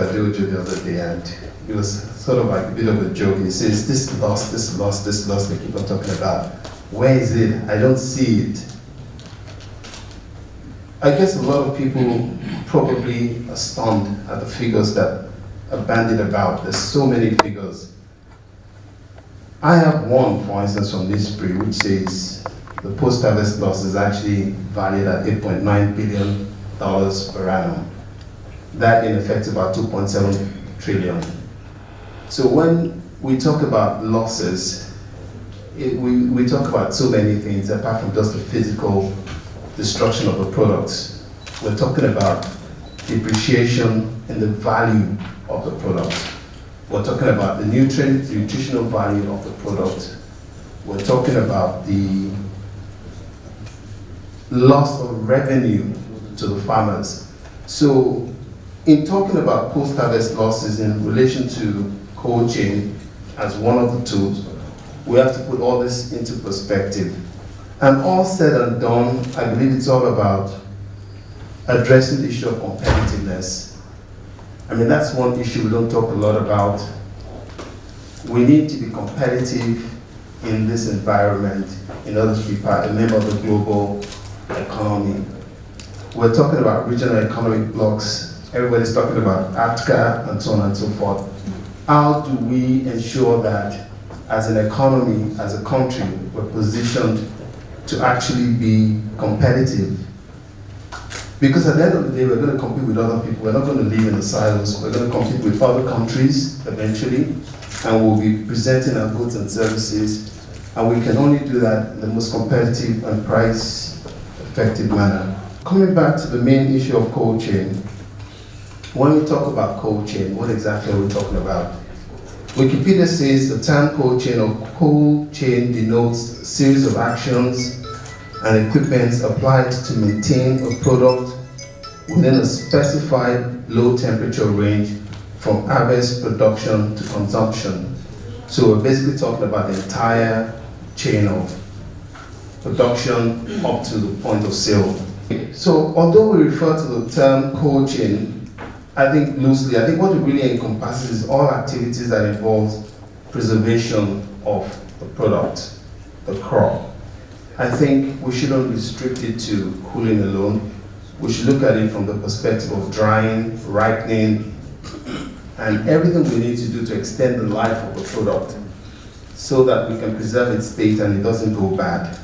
Dr. Dojo the other day, and it was sort of like a bit of a joke. He says, this loss, this loss, this loss they keep on talking about. Where is it? I don't see it. I guess a lot of people probably are stunned at the figures that are bandied about. There's so many figures. I have one, for instance, from this spree, which says the post-harvest loss is actually valued at $8.9 billion per annum. That in effect is about 2.7 trillion. So when we talk about losses, we talk about so many things apart from just the physical destruction of the products. We're talking about depreciation in the value of the product. We're talking about the nutritional value of the product. We're talking about the loss of revenue to the farmers. So in talking about post-harvest losses in relation to cold chain as one of the tools, we have to put all this into perspective. And all said and done, I believe it's all about addressing the issue of competitiveness. I mean, that's one issue we don't talk a lot about. We need to be competitive in this environment in order to be a member of the global economy. We're talking about regional economic blocks. Everybody's talking about OTACCWA and so on and so forth. How do we ensure that as an economy, as a country, we're positioned to actually be competitive? Because at the end of the day, we're going to compete with other people. We're not going to live in the silos. We're going to compete with other countries eventually, and we'll be presenting our goods and services, and we can only do that in the most competitive and price-effective manner. Coming back to the main issue of cold chain, when we talk about cold chain, what exactly are we talking about? Wikipedia says the term cold chain or cold chain denotes a series of actions and equipment applied to maintain a product within a specified low temperature range from harvest, production to consumption. So we're basically talking about the entire chain of production up to the point of sale. So although we refer to the term cold chain, I think loosely, I think what it really encompasses is all activities that involve preservation of the product, the crop. I think we shouldn't restrict it to cooling alone. We should look at it from the perspective of drying, ripening, and everything we need to do to extend the life of the product so that we can preserve its state and it doesn't go bad.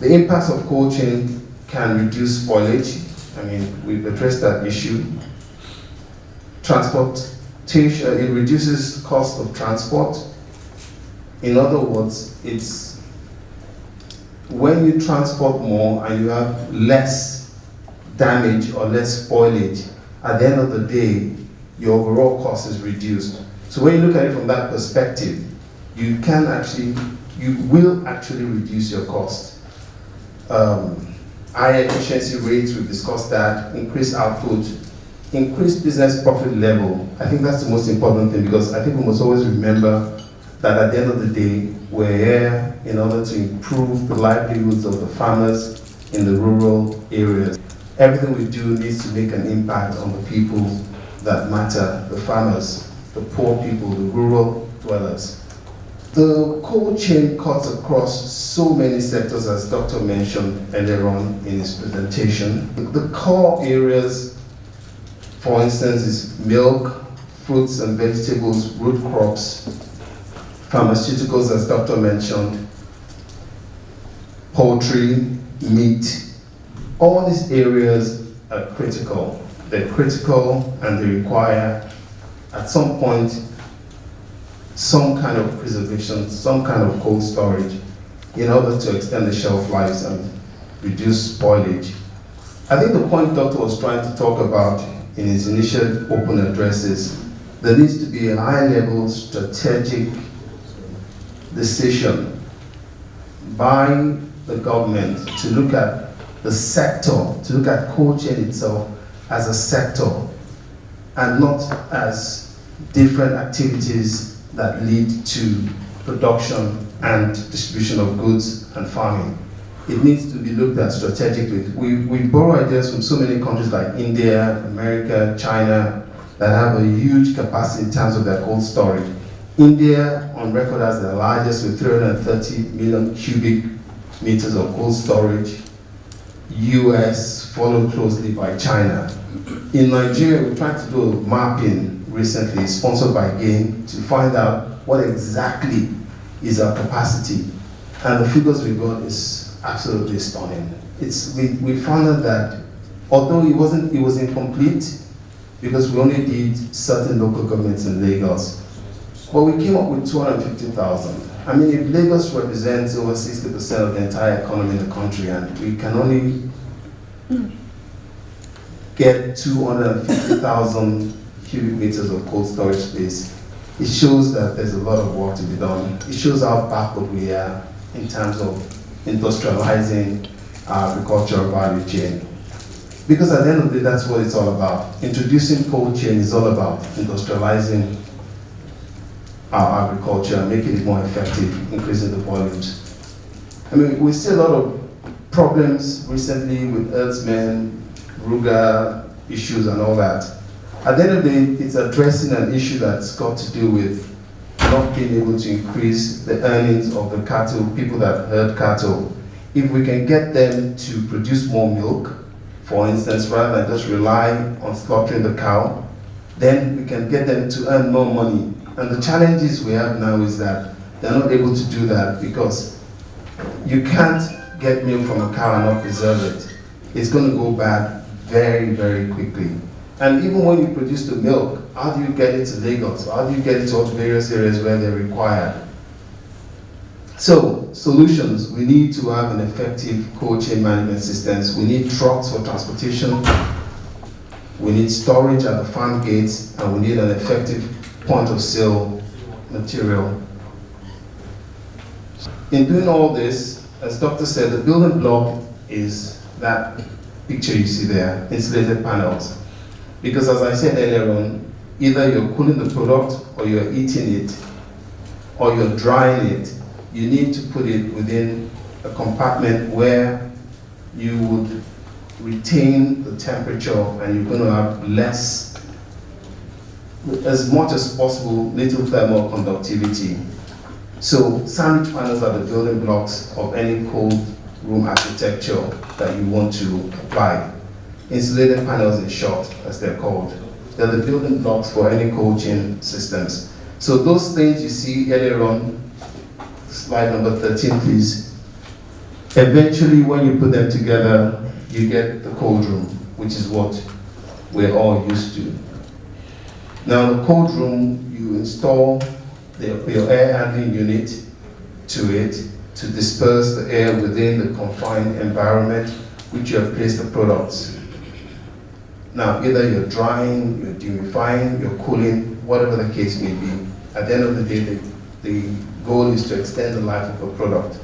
The impacts of cold chain can reduce spoilage. I mean, we've addressed that issue. Transportation, it reduces cost of transport. In other words, it's when you transport more and you have less damage or less spoilage, at the end of the day, your overall cost is reduced. So when you look at it from that perspective, you will actually reduce your cost. High efficiency rates, we've discussed that, increased output, increased business profit level. I think that's the most important thing, because I think we must always remember that at the end of the day, we're here in order to improve the livelihoods of the farmers in the rural areas. Everything we do needs to make an impact on the people that matter, the farmers, the poor people, the rural dwellers. The cold chain cuts across so many sectors, as Dr. mentioned earlier on in his presentation. The core areas, for instance, is milk, fruits and vegetables, root crops, pharmaceuticals, as Dr. mentioned, poultry, meat. All these areas are critical. They're critical and they require, at some point, some kind of preservation, some kind of cold storage in order to extend the shelf lives and reduce spoilage. I think the point Doctor was trying to talk about in his initial open addresses, there needs to be a high-level strategic decision by the government to look at the sector, to look at cold chain itself as a sector and not as different activities that lead to production and distribution of goods and farming. It needs to be looked at strategically. We borrow ideas from so many countries like India, America, China, that have a huge capacity in terms of their cold storage. India, on record, as the largest with 330 million cubic meters of cold storage. US, followed closely by China. In Nigeria, we tried to do a mapping recently, sponsored by GAIN, to find out what exactly is our capacity. And the figures we got is absolutely stunning. We found out that although it was incomplete, because we only did certain local governments in Lagos, but we came up with 250,000. I mean, if Lagos represents over 60% of the entire economy in the country, and we can only get 250,000 cubic meters of cold storage space, it shows that there's a lot of work to be done. It shows how backward we are in terms of industrializing our agricultural value chain. Because at the end of the day, that's what it's all about. Introducing cold chain is all about industrializing our agriculture, making it more effective, increasing the volumes. I mean, we see a lot of problems recently with herdsmen, ruga issues and all that. At the end of the day, it's addressing an issue that's got to do with not being able to increase the earnings of the cattle, people that herd cattle. If we can get them to produce more milk, for instance, rather than just rely on slaughtering the cow, then we can get them to earn more money. And the challenges we have now is that they're not able to do that because you can't get milk from a cow and not preserve it. It's going to go bad very, very quickly. And even when you produce the milk, how do you get it to Lagos? How do you get it to all the various areas where they're required? So, solutions. We need to have an effective cold chain management systems. We need trucks for transportation. We need storage at the farm gates, and we need an effective point of sale material. In doing all this, as Doctor said, the building block is that picture you see there, insulated panels. Because as I said earlier on, either you're cooling the product or you're eating it or you're drying it, you need to put it within a compartment where you would retain the temperature and you're going to have less, as much as possible, little thermal conductivity. So sandwich panels are the building blocks of any cold room architecture that you want to apply. Insulated panels, in short, as they're called. They're the building blocks for any cold chain systems. So those things you see earlier on, slide number 13, please. Eventually, when you put them together, you get the cold room, which is what we're all used to. Now, in the cold room, you install your air handling unit to it to disperse the air within the confined environment which you have placed the products. Now, either you're drying, you're dehumidifying, you're cooling, whatever the case may be. At the end of the day, the goal is to extend the life of a product.